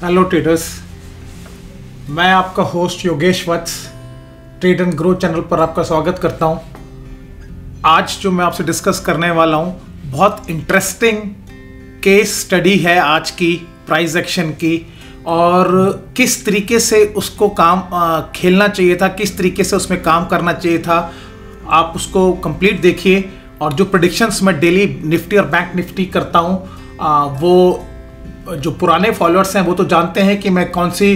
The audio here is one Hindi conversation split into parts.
हेलो ट्रेडर्स, मैं आपका host Yogesh Vats trade and grow channel पर आपका स्वागत करता हूं। आज जो मैं आपसे डिस्कस करने वाला हूं, बहुत इंटरेस्टिंग केस स्टडी है आज की प्राइस एक्शन की, और किस तरीके से उसको काम खेलना चाहिए था, किस तरीके से उसमें काम करना चाहिए था। आप उसको कंप्लीट देखिए। और जो प्रेडिक्शंस मैं डेली निफ्टी और बैंक निफ्टी करता हूं, वो जो पुराने फॉलोअर्स हैं वो तो जानते हैं कि मैं कौन सी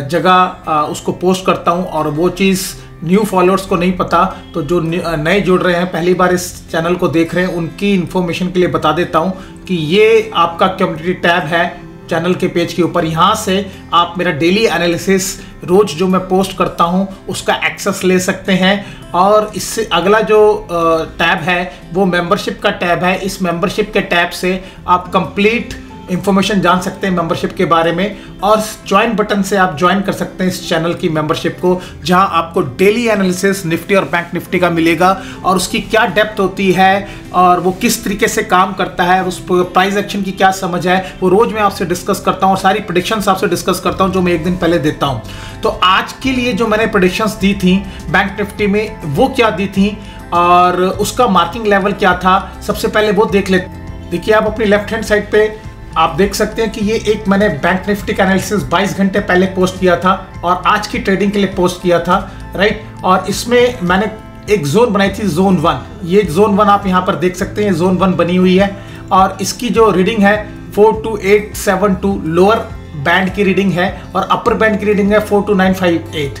जगह उसको पोस्ट करता हूं, और वो चीज़ न्यू फॉलोअर्स को नहीं पता। तो जो नए जुड़ रहे हैं, पहली बार इस चैनल को देख रहे हैं, उनकी इन्फॉर्मेशन के लिए बता देता हूं कि ये आपका कम्युनिटी टैब है चैनल के पेज के ऊपर। यहाँ से आप मेरा डेली एनालिसिस रोज़ जो मैं पोस्ट करता हूँ उसका एक्सेस ले सकते हैं। और इससे अगला जो टैब है वो मेंबरशिप का टैब है। इस मेंबरशिप के टैब से आप कंप्लीट इंफॉर्मेशन जान सकते हैं मेंबरशिप के बारे में, और ज्वाइन बटन से आप ज्वाइन कर सकते हैं इस चैनल की मेंबरशिप को, जहां आपको डेली एनालिसिस निफ्टी और बैंक निफ्टी का मिलेगा, और उसकी क्या डेप्थ होती है और वो किस तरीके से काम करता है, उस प्राइस एक्शन की क्या समझ है, वो रोज मैं आपसे डिस्कस करता हूं। और सारी प्रेडिक्शंस आपसे डिस्कस करता हूं जो मैं एक दिन पहले देता हूं। तो आज के लिए जो मैंने प्रेडिक्शंस दी थी बैंक निफ्टी में, वो क्या दी थी और उसका मार्किंग लेवल क्या था, सबसे पहले वो देख लेते। देखिए, आप अपनी लेफ्ट हैंड साइड पे आप देख सकते हैं कि ये एक मैंने बैंक निफ्टी का एनालिसिस 22 घंटे पहले पोस्ट किया था और आज की ट्रेडिंग के लिए पोस्ट किया था, राइट। और इसमें मैंने एक जोन बनाई थी, जोन 1। ये जोन 1 आप यहाँ पर देख सकते हैं, जोन 1 बनी हुई है, और इसकी जो रीडिंग है 42872 लोअर बैंड की रीडिंग है, और अपर बैंड की रीडिंग है 42958।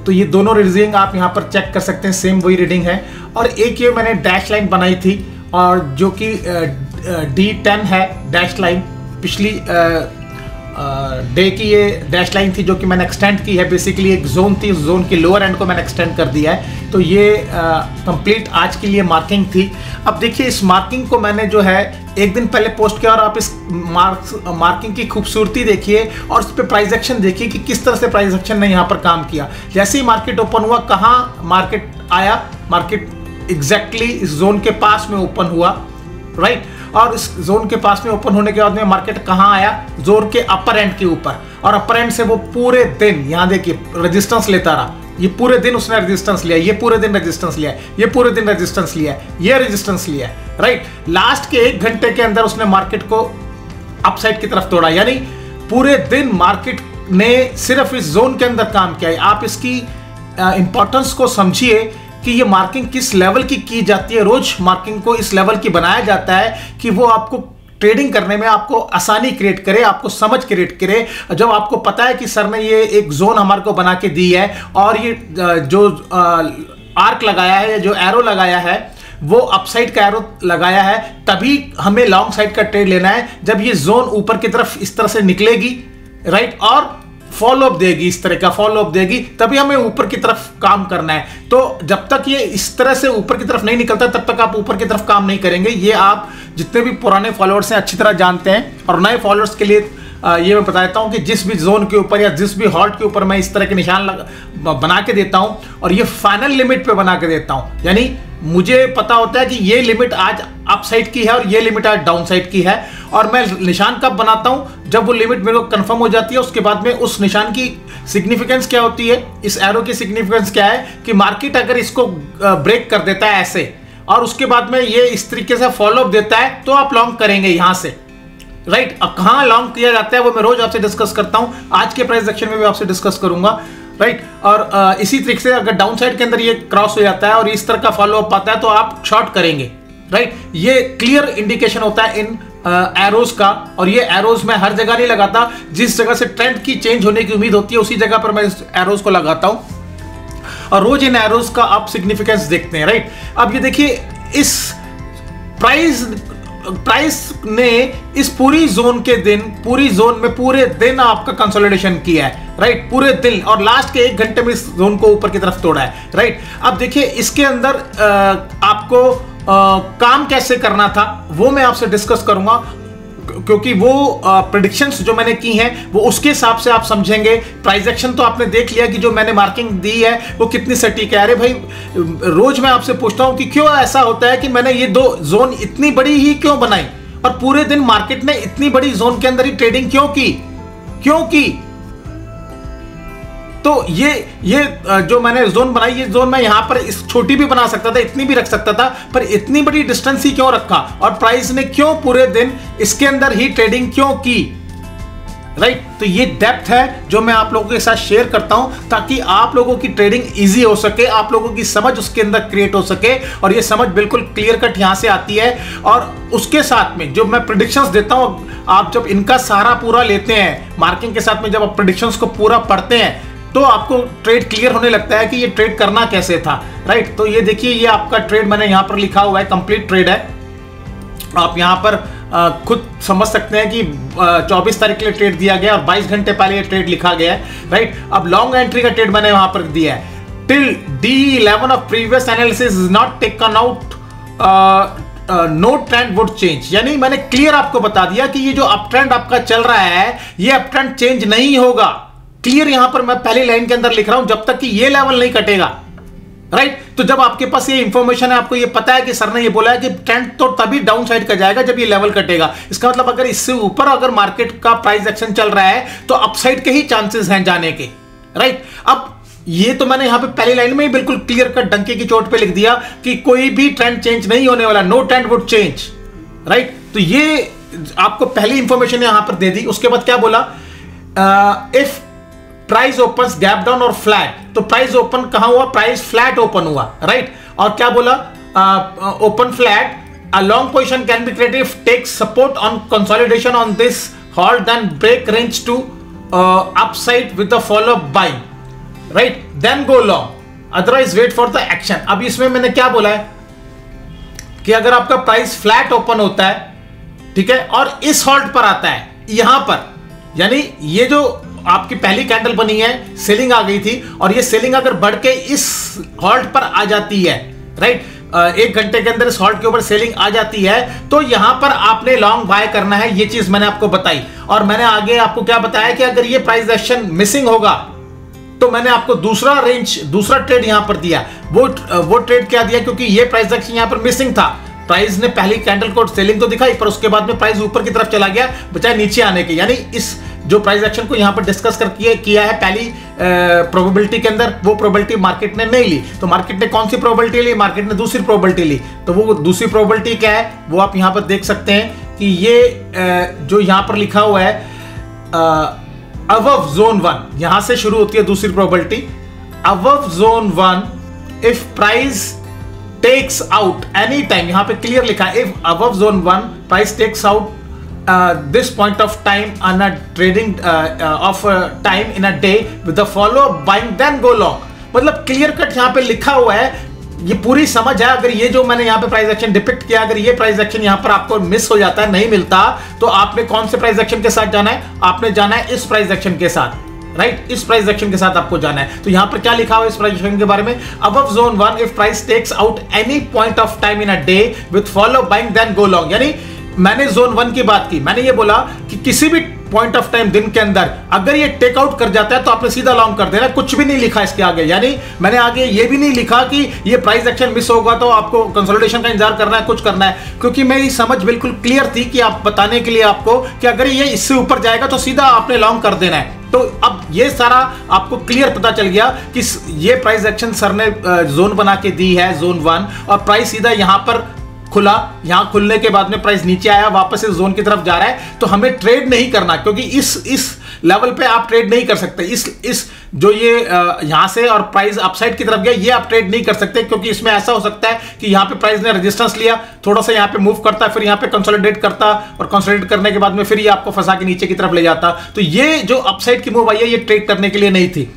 तो ये दोनों रीडिंग आप यहाँ पर चेक कर सकते हैं, सेम वही रीडिंग है। और एक ये मैंने डैश लाइन बनाई थी, और जो कि D10 है डैश लाइन, पिछली डे की ये डैश लाइन थी जो कि मैंने एक्सटेंड की है। बेसिकली एक जोन थी, उस जोन के लोअर एंड को मैंने एक्सटेंड कर दिया है। तो ये कंप्लीट आज के लिए मार्किंग थी। अब देखिए, इस मार्किंग को मैंने जो है एक दिन पहले पोस्ट किया, और आप इस मार्किंग की खूबसूरती देखिए और उस पर प्राइस एक्शन देखिए कि किस तरह से प्राइस एक्शन ने यहाँ पर काम किया। जैसे ही मार्केट ओपन हुआ, कहाँ मार्केट आया, मार्केट एग्जैक्टली इस जोन के पास में ओपन हुआ, राइट। और इस जोन के पास में ओपन होने के बाद में मार्केट कहाँ आया, जोन के अपर एंड के ऊपर, और अपर एंड से वो पूरे दिन यहाँ देखिए रेजिस्टेंस लेता रहा। ये पूरे दिन उसने रेजिस्टेंस लिया, ये पूरे दिन रेजिस्टेंस लिया, ये पूरे दिन रेजिस्टेंस लिया, ये रेजिस्टेंस लिया, राइट। लास्ट के 1 घंटे के अंदर उसने मार्केट को अपसाइड की तरफ तोड़ा, यानी पूरे दिन मार्केट ने सिर्फ इस जोन के अंदर काम किया है। आप इसकी इंपॉर्टेंस को समझिए कि ये मार्किंग किस लेवल की जाती है। रोज मार्किंग को इस लेवल की बनाया जाता है कि वो आपको ट्रेडिंग करने में आपको आसानी क्रिएट करे, आपको समझ क्रिएट करे। जब आपको पता है कि सर ने ये एक जोन हमारे को बना के दी है, और ये जो आर्क लगाया है, जो एरो लगाया है, वो अपसाइड का एरो लगाया है, तभी हमें लॉन्ग साइड का ट्रेड लेना है। जब ये जोन ऊपर की तरफ इस तरह से निकलेगी, राइट, और फॉलोअप देगी, इस तरह का फॉलोअप देगी, तभी हमें ऊपर की तरफ काम करना है। तो जब तक ये इस तरह से ऊपर की तरफ नहीं निकलता, तब तक आप ऊपर की तरफ काम नहीं करेंगे। ये आप जितने भी पुराने फॉलोअर्स हैं अच्छी तरह जानते हैं, और नए फॉलोअर्स के लिए ये मैं बता देता हूं कि जिस भी जोन के ऊपर या जिस भी हॉल्ट के ऊपर मैं इस तरह के निशान बना के देता हूं, और ये फाइनल लिमिट पे बना के देता हूं। यानी मुझे पता होता है कि ये लिमिट आज अप साइड की है और ये लिमिट आज डाउन साइड की है, और मैं निशान कब बनाता हूं, जब वो लिमिट मेरे को कंफर्म हो जाती है। उसके बाद में उस निशान की सिग्निफिकेंस क्या होती है, इस एरो की सिग्निफिकेंस क्या है कि मार्केट अगर इसको ब्रेक कर देता है ऐसे, और उसके बाद में ये इस तरीके से फॉलोअप देता है, तो आप लॉन्ग करेंगे यहां से, राइट। अब कहां लॉन्ग किया जाता है वो मैं रोज आपसे डिस्कस करता हूं, आज के प्राइस एक्शन में भी आपसे डिस्कस करूंगा, राइट। और इसी तरीके से अगर डाउन साइड के अंदर ये क्रॉस हो जाता है और इस तरह का फॉलोअप आता है, तो आप शॉर्ट करेंगे, राइट। ये क्लियर इंडिकेशन होता है इन एरोज का, और ये एरोज मैं हर जगह नहीं लगाता। जिस जगह से ट्रेंड की चेंज होने की उम्मीद होती है, उसी जगह पर मैं इस एरोज को लगाता हूं, और रोज इन एरोज का आप सिग्निफिकेंस देखते हैं, राइट। अब ये देखिए, इस प्राइस ने इस पूरी जोन के दिन, पूरी जोन में पूरे दिन आपका कंसोलिडेशन किया है, राइट, पूरे दिन, और लास्ट के 1 घंटे में इस जोन को ऊपर की तरफ तोड़ा है, राइट। अब देखिए, इसके अंदर आपको काम कैसे करना था वो मैं आपसे डिस्कस करूंगा, क्योंकि वो प्रेडिक्शंस जो मैंने की हैं वो उसके हिसाब से आप समझेंगे। प्राइस एक्शन तो आपने देख लिया कि जो मैंने मार्किंग दी है वो कितनी सटीक है। अरे भाई, रोज मैं आपसे पूछता हूं कि क्यों ऐसा होता है कि मैंने ये 2 जोन इतनी बड़ी ही क्यों बनाई, और पूरे दिन मार्केट ने इतनी बड़ी जोन के अंदर ही ट्रेडिंग क्यों की, क्योंकि तो ये जो मैंने जोन बनाई, ये जोन मैं यहां पर इस छोटी भी बना सकता था, इतनी भी रख सकता था, पर इतनी बड़ी डिस्टेंस ही क्यों रखा, और प्राइस ने क्यों पूरे दिन इसके अंदर ही ट्रेडिंग क्यों की, राइट। तो ये डेप्थ है जो मैं आप लोगों के साथ शेयर करता हूं ताकि आप लोगों की ट्रेडिंग इजी हो सके, आप लोगों की समझ उसके अंदर क्रिएट हो सके, और ये समझ बिल्कुल क्लियर कट यहां से आती है। और उसके साथ में जो मैं प्रेडिक्शंस देता हूं, आप जब इनका सहारा पूरा लेते हैं मार्किंग के साथ में, जब आप प्रेडिक्शंस को पूरा पढ़ते हैं तो आपको ट्रेड क्लियर होने लगता है कि ये ट्रेड करना कैसे था, राइट। तो ये देखिए, ये आपका ट्रेड मैंने यहां पर लिखा हुआ है, कंप्लीट ट्रेड है। आप यहां पर खुद समझ सकते हैं कि 24 तारीख के लिए ट्रेड दिया गया और 22 घंटे पहले ये ट्रेड लिखा गया है, राइट। अब लॉन्ग एंट्री का ट्रेड मैंने वहां पर दिया है, till D11 of previous analysis is not taken out, no trend would change. यानी मैंने क्लियर आपको बता दिया कि ये जो अप ट्रेंड आपका चल रहा है, ये अप ट्रेंड चेंज नहीं होगा। क्लियर यहां पर मैं पहली लाइन के अंदर लिख रहा हूं, जब तक कि ये लेवल नहीं कटेगा, राइट। तो जब आपके पास ये इंफॉर्मेशन है, आपको ये पता है कि सर ने ये बोला है कि ट्रेंड तो तभी डाउन साइड का जाएगा जब ये लेवल कटेगा, इसका मतलब अगर इससे ऊपर अगर मार्केट का प्राइस एक्शन चल रहा है तो अपसाइड के ही चांसेस हैं जाने के, राइट। अब ये तो मैंने यहां पे पहली लाइन में ही बिल्कुल क्लियर कट डंके की चोट पे लिख दिया कि कोई भी ट्रेंड चेंज नहीं होने वाला, no trend would change, right. तो ये आपको पहली इंफॉर्मेशन यहां पर दे दी। उसके बाद क्या बोला, if price open gap down और फ्लैट, तो प्राइस ओपन कहां हुआ, प्राइस फ्लैट ओपन हुआ, राइट। और क्या बोला, open flat, a long position can be created if take support on consolidation on this halt then break range to upside with the follow up buying, right, then go long, otherwise wait for the action. अब इसमें मैंने क्या बोला है कि अगर आपका प्राइस फ्लैट ओपन होता है, ठीक है, और इस हॉल्ट पर आता है यहां पर, यानी ये जो आपकी पहली कैंडल बनी है, सेलिंग आ गई थी, और ये सेलिंग अगर बढ़ के इस हॉल्ट पर आ जाती है, राइट, 1 घंटे के अंदर इस हॉल्ट के ऊपर सेलिंग आ जाती है, तो यहां पर आपने लॉन्ग बाय करना है। ये चीज मैंने आपको बताई, और मैंने आगे आपको क्या बताया कि अगर ये प्राइस एक्शन मिसिंग होगा तो मैंने आपको दूसरा रेंज, दूसरा ट्रेड यहां पर दिया। वो ट्रेड क्या दिया, क्योंकि ये प्राइस एक्शन यहां पर मिसिंग था, प्राइस ने पहली कैंडल को सेलिंग तो दिखाई, पर उसके बाद में प्राइस ऊपर की तरफ चला गया बचाए नीचे आने के, यानी इस जो प्राइस एक्शन को यहां पर डिस्कस करके किया है पहली प्रोबेबिलिटी के अंदर, वो प्रोबेबिलिटी मार्केट ने नहीं ली। तो मार्केट ने कौन सी प्रोबेबिलिटी ली, मार्केट ने दूसरी प्रोबेबिलिटी ली। तो वो दूसरी प्रोबेबिलिटी क्या है, वो आप यहां पर देख सकते हैं कि ये जो यहां पर लिखा हुआ है अबव जोन 1, यहां से शुरू होती है दूसरी probability, above zone 1 if price takes out any time, यहां पे क्लियर लिखा है, if above zone 1 price takes out this point of time on a trading of time in a day with the follow up buying then go long। मतलब क्लियर कट यहां पे लिखा हुआ है, ये पूरी समझ है। अगर ये जो मैंने यहां पे प्राइस एक्शन डिपिक्ट किया, अगर ये प्राइस एक्शन यहां पर आपको मिस हो जाता है, नहीं मिलता, तो आपने कौन से प्राइस एक्शन के साथ जाना है, आपने जाना है इस प्राइस एक्शन के साथ, राइट, इस प्राइस एक्शन के साथ आपको जाना है। तो यहां पर क्या लिखा हुआ है इस प्राइस एक्शन के बारे में, above zone 1 if price takes out any point of time in a day with follow buying then go long. यानी मैंने जोन 1 की बात की, मैंने ये बोला कि किसी भी पॉइंट ऑफ टाइम दिन के अंदर अगर ये टेक आउट कर जाता है तो आपने सीधा लॉन्ग कर देना, कुछ भी नहीं लिखा इसके आगे। यानी मैंने आगे ये भी नहीं लिखा कि ये प्राइस एक्शन मिस होगा तो आपको कंसोलिडेशन का इंतजार करना है, कुछ करना है, क्योंकि मेरी समझ बिल्कुल क्लियर थी कि आप बताने के लिए आपको कि अगर ये इससे ऊपर जाएगा तो सीधा आपने लॉन्ग कर देना है। तो अब ये सारा आपको क्लियर पता चल गया कि ये प्राइस एक्शन सर ने जोन बना के दी है, जोन 1, और प्राइस सीधा यहां पर खुला, यहां खुलने के बाद में प्राइस नीचे आया, वापस इस जोन की तरफ जा रहा है। तो हमें ट्रेड नहीं करना, क्योंकि इस लेवल पे आप ट्रेड नहीं कर सकते। इस जो ये यहां से और प्राइस अपसाइड की तरफ गया, ये आप ट्रेड नहीं कर सकते, क्योंकि इसमें ऐसा हो सकता है कि यहां पे प्राइस ने रेजिस्टेंस लिया, थोड़ा सा यहां पे मूव करता, फिर यहां पे कंसोलिडेट करता, और कंसोलिडेट करने के बाद में फिर ये आपको फंसा के नीचे की तरफ ले जाता। तो ये जो अपसाइड की मूव आई है, ये ट्रेड करने के लिए नहीं थी,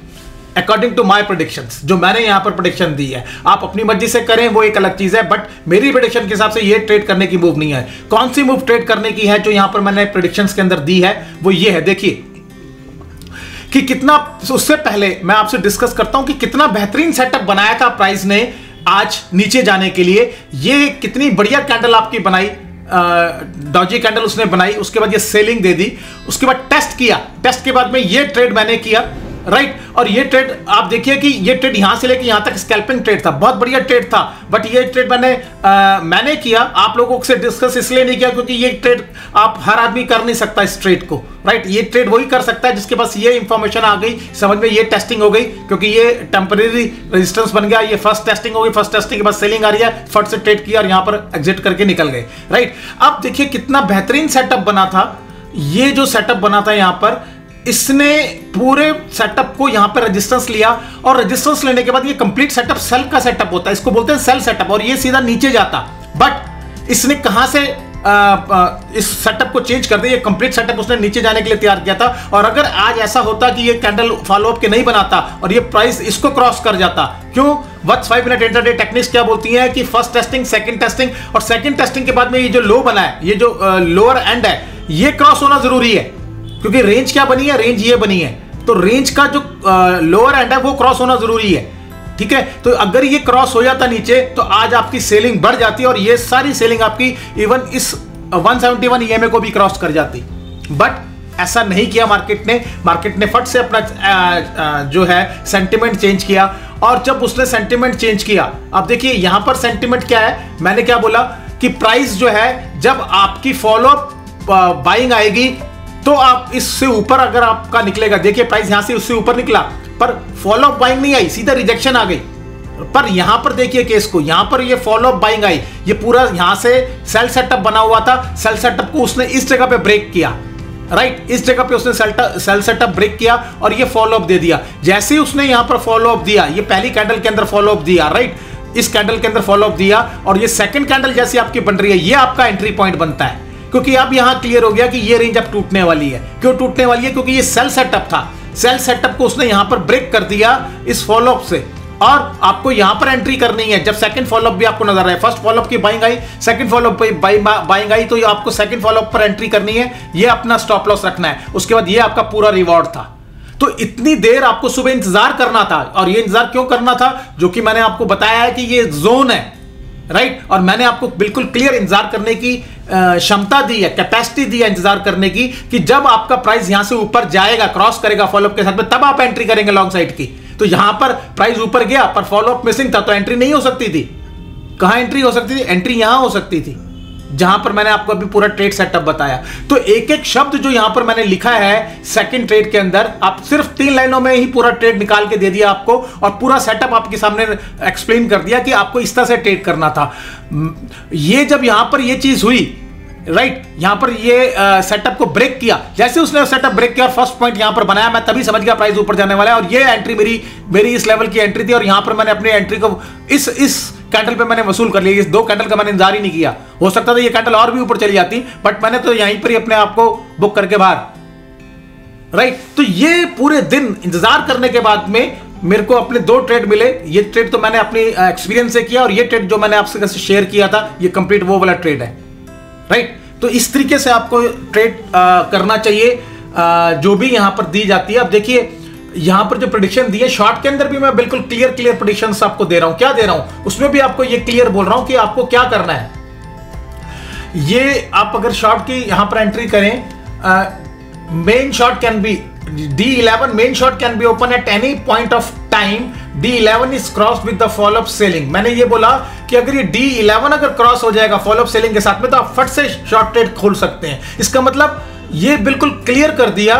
अकॉर्डिंग टू माई प्रेडिक्शंस, जो मैंने यहां पर प्रेडिक्शन दी है। आप अपनी मर्जी से करें, वो एक अलग चीज है, बट मेरी प्रेडिक्शन के हिसाब से ये ट्रेड करने की मूव नहीं है। कौन सी मूव ट्रेड करने की है जो यहां पर मैंने प्रेडिक्शंस के अंदर दी है, वो ये है। देखिए कि कितना, उससे पहले मैं आपसे डिस्कस करता हूं कि कितना बेहतरीन सेटअप बनाया था प्राइस ने आज नीचे जाने के लिए। ये कितनी बढ़िया कैंडल आपकी बनाई, डॉजी कैंडल उसने बनाई, उसके बाद ये सेलिंग दे दी, उसके बाद टेस्ट किया, टेस्ट के बाद में ये ट्रेड मैंने किया, राइट। और ये ट्रेड आप देखिए कि ये ट्रेड यहां से लेके यहां तक स्कैल्पिंग ट्रेड था, बहुत बढ़िया ट्रेड था। बट ये ट्रेड मैंने किया, आप लोगों से डिस्कस इसलिए नहीं किया क्योंकि ये ट्रेड आप हर आदमी कर नहीं सकता इस ट्रेड को, राइट। ये ट्रेड वही कर सकता है जिसके पास ये इंफॉर्मेशन आ गई, समझ में, ये टेस्टिंग हो गई, क्योंकि ये टेम्परेरी रेजिस्टेंस बन गया, ये फर्स्ट टेस्टिंग हो गई, फर्स्ट टेस्टिंग के बाद सेलिंग आ रही है, फट से ट्रेड किया और यहां पर एग्जिट करके निकल गए, राइट। अब देखिए कितना बेहतरीन सेटअप बना था। ये जो सेटअप बना था यहां पर, इसने पूरे सेटअप को यहां पर रेजिस्टेंस लिया और रेजिस्टेंस लेने के बाद ये कंप्लीट सेटअप सेल का सेटअप होता है, इसको बोलते हैं सेल सेटअप, और ये सीधा नीचे जाता। बट इसने कहां से इस सेटअप को चेंज कर दिया, ये कंप्लीट सेटअप उसने नीचे जाने के लिए तैयार किया था। और अगर आज ऐसा होता कि ये कैंडल फॉलोअप के नहीं बनाता और ये प्राइस इसको क्रॉस कर जाता, क्यों? वट्स 5 मिनट इंटरडे टेक्निक्स क्या बोलती हैं कि फर्स्ट टेस्टिंग, सेकंड टेस्टिंग, और सेकंड टेस्टिंग के बाद में ये जो लो बना है, ये जो लोअर एंड है, ये क्रॉस होना जरूरी है, क्योंकि रेंज क्या बनी है, रेंज ये बनी है, तो रेंज का जो लोअर एंड है वो क्रॉस होना जरूरी है, ठीक है। तो अगर ये क्रॉस हो जाता नीचे तो आज आपकी सेलिंग बढ़ जाती और ये सारी सेलिंग आपकी इवन इस 171 ईएमए को भी क्रॉस कर जाती। बट ऐसा नहीं किया मार्केट ने फट से अपना जो है सेंटिमेंट चेंज किया। और जब उसने सेंटिमेंट चेंज किया, अब देखिए यहां पर सेंटिमेंट क्या है, मैंने क्या बोला कि प्राइस जो है जब आपकी फॉलोअप बाइंग आएगी तो आप इससे ऊपर अगर आपका निकलेगा, देखिए प्राइस यहां से उससे ऊपर निकला पर फॉलोअप बाइंग नहीं आई, सीधा रिजेक्शन आ गई। पर यहां पर देखिए केस को, यहां पर ये फॉलोअप बाइंग आई, ये पूरा यहां से सेल सेटअप बना हुआ था, सेल सेटअप को उसने इस जगह पे ब्रेक किया, राइट। इस जगह पे उसने सेल सेटअप ब्रेक किया और ये फॉलोअप दे दिया। जैसे ही उसने यहां पर फॉलोअप दिया, ये पहली कैंडल के अंदर फॉलोअप दिया, राइट, इस कैंडल के अंदर फॉलोअप दिया, और ये सेकंड कैंडल जैसी आपकी बन रही है, ये आपका एंट्री पॉइंट बनता है, क्योंकि अब यहां क्लियर हो गया कि ये रेंज अब टूटने वाली है। क्यों टूटने वाली है? क्योंकि ये सेल सेटअप था, सेल सेटअप को उसने यहां पर ब्रेक कर दिया इस फॉलोअप से, और आपको यहां पर एंट्री करनी है। जब सेकंड फॉलोअप भी आपको नजर आ रहा है, फर्स्ट फॉलोअप की बाइंग आई, सेकंड फॉलोअप पे बाइंग आई, तो आपको सेकंड फॉलोअप पर एंट्री करनी है, ये अपना स्टॉप लॉस रखना है, उसके बाद ये आपका पूरा रिवॉर्ड था। तो इतनी देर आपको सुबह इंतजार करना था, और ये इंतजार क्यों करना था? जो कि मैंने आपको बताया है कि ये जोन है, राइट। और मैंने आपको बिल्कुल क्लियर इंतजार करने की क्षमता दी है, कैपेसिटी दी है इंतजार करने की, कि जब आपका प्राइस यहां से ऊपर जाएगा, क्रॉस करेगा फॉलोअप के साथ में, तब आप एंट्री करेंगे लॉन्ग साइड की। तो यहां पर प्राइस ऊपर गया पर फॉलोअप मिसिंग था, तो एंट्री नहीं हो सकती थी। कहां एंट्री हो सकती थी? एंट्री यहां हो सकती थी, जहां पर मैंने आपको अभी पूरा ट्रेड सेटअप बताया। तो एक एक शब्द जो यहां पर मैंने लिखा है सेकंड ट्रेड के अंदर, आप सिर्फ 3 लाइनों में ही पूरा ट्रेड निकाल के दे दिया आपको, और पूरा सेटअप आपके सामने एक्सप्लेन कर दिया कि आपको इस तरह से ट्रेड करना था। ये जब यहां पर ये चीज हुई, राइट, यहां पर ये सेटअप को ब्रेक किया, जैसे उसने सेटअप ब्रेक किया और फर्स्ट पॉइंट यहां पर बनाया, मैं तभी समझ गया प्राइस ऊपर जाने वाला है। और ये एंट्री मेरी इस लेवल की एंट्री थी, और यहां पर मैंने अपनी एंट्री को इस कैंडल पे मैंने वसूल कर लिया। इस 2 कैंडल का मैंने इंतजार ही नहीं किया, हो सकता था ये कैंडल और भी ऊपर चली जाती, बट मैंने तो यहीं पर ही अपने आप को बुक करके बाहर, राइट। तो ये पूरे दिन इंतजार करने के बाद में मेरे को अपने 2 ट्रेड मिले। ये ट्रेड तो मैंने अपने एक्सपीरियंस से किया, और ये ट्रेड जो मैंने आपसे शेयर किया था, ये कंप्लीट वो वाला ट्रेड है, राइट। तो इस तरीके से आपको ट्रेड करना चाहिए जो भी यहां पर दी जाती है। अब देखिए यहां पर जो प्रेडिक्शन दी है शॉर्ट के अंदर भी मैं बिल्कुल क्लियर प्रेडिक्शंस आपको दे रहा हूं। क्या दे रहा हूं उसमें भी आपको ये क्लियर बोल रहा हूं कि आपको क्या करना है। ये आप अगर शॉर्ट की यहां पर एंट्री करें, main short can be D11, main short can be open at any point of time. D11 is crossed with the follow-up selling. मैंने ये बोला कि अगर ये D11 अगर क्रॉस हो जाएगा फॉलोअप सेलिंग के साथ में, तो आप फट से शॉर्ट ट्रेड खोल सकते हैं। इसका मतलब ये बिल्कुल क्लियर कर दिया,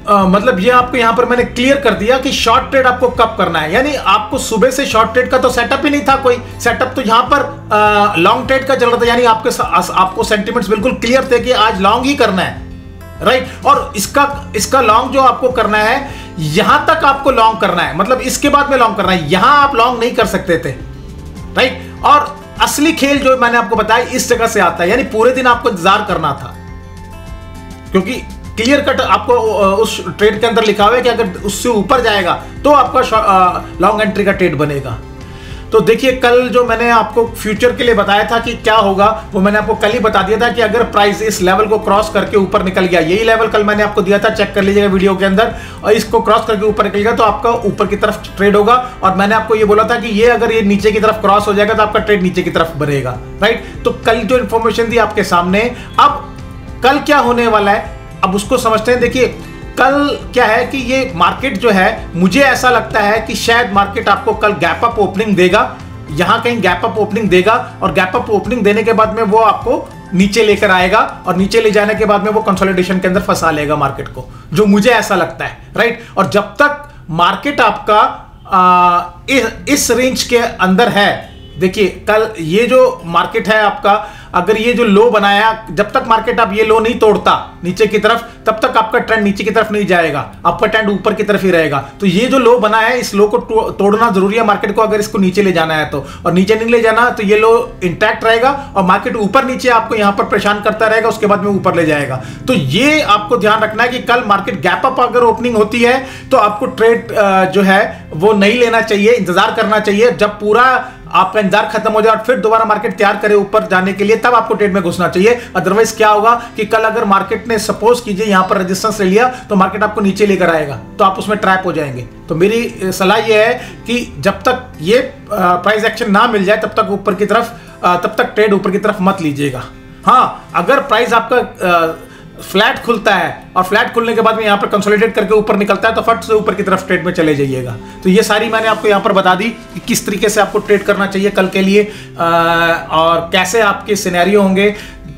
मतलब ये आपको यहां पर मैंने क्लियर कर दिया कि शॉर्ट ट्रेड आपको कब करना है। यानी आपको सुबह से शॉर्ट ट्रेड का तो सेटअप ही नहीं था, कोई सेटअप तो यहां पर लॉन्ग ट्रेड का चल रहा था। यानी आपको सेंटिमेंट्स बिल्कुल क्लियर थे कि आज लॉन्ग ही करना है, राइट। और इसका लॉन्ग जो आपको करना है, यहां तक आपको लॉन्ग करना है, मतलब इसके बाद में लॉन्ग करना है, यहां आप लॉन्ग नहीं कर सकते थे, राइट। और असली खेल जो मैंने आपको बताया इस जगह से आता है, यानी पूरे दिन आपको इंतजार करना था, क्योंकि क्लियर कट आपको उस ट्रेड के अंदर लिखा हुआ है कि अगर उससे ऊपर जाएगा तो आपका लॉन्ग एंट्री का ट्रेड बनेगा। तो देखिए कल जो मैंने आपको फ्यूचर के लिए बताया था कि क्या होगा, वो मैंने आपको कल ही बता दिया था कि अगर प्राइस इस लेवल को क्रॉस करके ऊपर निकल गया, यही लेवल कल मैंने आपको दिया था, चेक कर लीजिएगा वीडियो के अंदर, और इसको क्रॉस करके ऊपर निकल गया तो आपका ऊपर की तरफ ट्रेड होगा। और मैंने आपको ये बोला था कि ये अगर ये नीचे की तरफ क्रॉस हो जाएगा तो आपका ट्रेड नीचे की तरफ बनेगा, राइट। तो कल जो इंफॉर्मेशन थी आपके सामने, अब कल क्या होने वाला है अब उसको समझते हैं। देखिए कल क्या है कि ये मार्केट जो है, मुझे ऐसा लगता है कि शायद मार्केट आपको कल गैप अप ओपनिंग देगा, यहां कहीं गैप अप ओपनिंग देगा, और गैप अप ओपनिंग देने के बाद में वो आपको नीचे लेकर आएगा, और नीचे ले जाने के बाद में वो कंसोलिडेशन के अंदर फंसा लेगा मार्केट को, जो मुझे ऐसा लगता है, राइट। और जब तक मार्केट आपका इस रेंज के अंदर है, देखिए कल ये जो मार्केट है आपका, अगर ये जो लो बनाया, जब तक मार्केट आप ये लो नहीं तोड़ता नीचे की तरफ, तब तक आपका ट्रेंड नीचे की तरफ नहीं जाएगा, आपका ट्रेंड ऊपर की तरफ ही रहेगा। तो ये जो लो बना है, इस लो को तोड़ना जरूरी है मार्केट को, अगर इसको नीचे ले जाना है तो, और नीचे नहीं ले जाना तो ये लो इंटैक्ट रहेगा, और मार्केट ऊपर नीचे आपको यहां पर परेशान करता रहेगा, उसके बाद में ऊपर ले जाएगा। तो ये आपको ध्यान रखना है कि कल मार्केट गैप अप अगर ओपनिंग होती है तो आपको ट्रेड जो है वो नहीं लेना चाहिए, इंतजार करना चाहिए। जब पूरा आपका इंतजार खत्म हो जाए और फिर दोबारा मार्केट तैयार करे ऊपर जाने के लिए, तब आपको ट्रेड में घुसना चाहिए। अदरवाइज क्या होगा कि कल अगर मार्केट ने सपोज कीजिए यहां पर रेजिस्टेंस ले लिया, तो मार्केट आपको नीचे लेकर आएगा, तो आप उसमें ट्रैप हो जाएंगे। तो मेरी सलाह यह है कि जब तक ये प्राइस एक्शन ना मिल जाए, तब तक ऊपर की तरफ, तब तक ट्रेड ऊपर की तरफ मत लीजिएगा। हाँ, अगर प्राइस आपका फ्लैट खुलता है और फ्लैट खुलने के बाद में यहां पर कंसोलिडेट करके ऊपर निकलता है, तो फट से ऊपर की तरफ ट्रेड में चले जाइएगा। तो ये सारी मैंने आपको यहां पर बता दी कि किस तरीके से आपको ट्रेड करना चाहिए कल के लिए, और कैसे आपके सिनेरियो होंगे।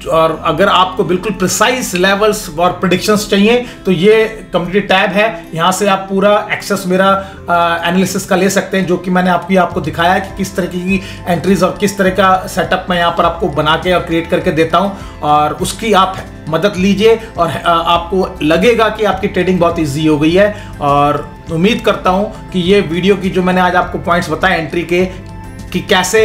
और अगर आपको बिल्कुल प्रिसाइज लेवल्स और प्रेडिक्शंस चाहिए तो ये कम्युनिटी टैब है, यहाँ से आप पूरा एक्सेस मेरा एनालिसिस का ले सकते हैं, जो कि मैंने आपको दिखाया कि किस तरीके की एंट्रीज और किस तरह का सेटअप मैं यहाँ पर आपको बना के और क्रिएट करके देता हूँ, और उसकी आप मदद लीजिए और आपको लगेगा कि आपकी ट्रेडिंग बहुत ईजी हो गई है। और उम्मीद करता हूँ कि ये वीडियो की जो मैंने आज आपको पॉइंट्स बताए एंट्री के, कि कैसे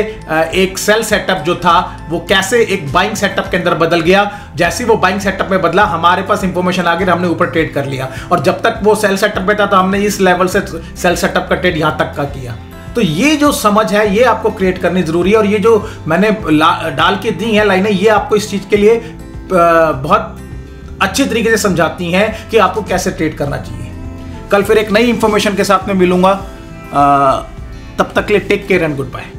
एक सेल सेटअप जो था वो कैसे एक बाइंग सेटअप के अंदर बदल गया। जैसे वो बाइंग सेटअप में बदला, हमारे पास इंफॉर्मेशन आ गई, हमने ऊपर ट्रेड कर लिया, और जब तक वो सेल सेटअप में था तो हमने इस लेवल से सेल सेटअप का ट्रेड यहां तक का किया। तो ये जो समझ है ये आपको क्रिएट करनी जरूरी है, और ये जो मैंने डाल के दी है लाइनें, ये आपको इस चीज के लिए बहुत अच्छी तरीके से समझाती हैं कि आपको कैसे ट्रेड करना चाहिए। कल फिर एक नई इंफॉर्मेशन के साथ में मिलूंगा, तब तक के लिए take care and good bye.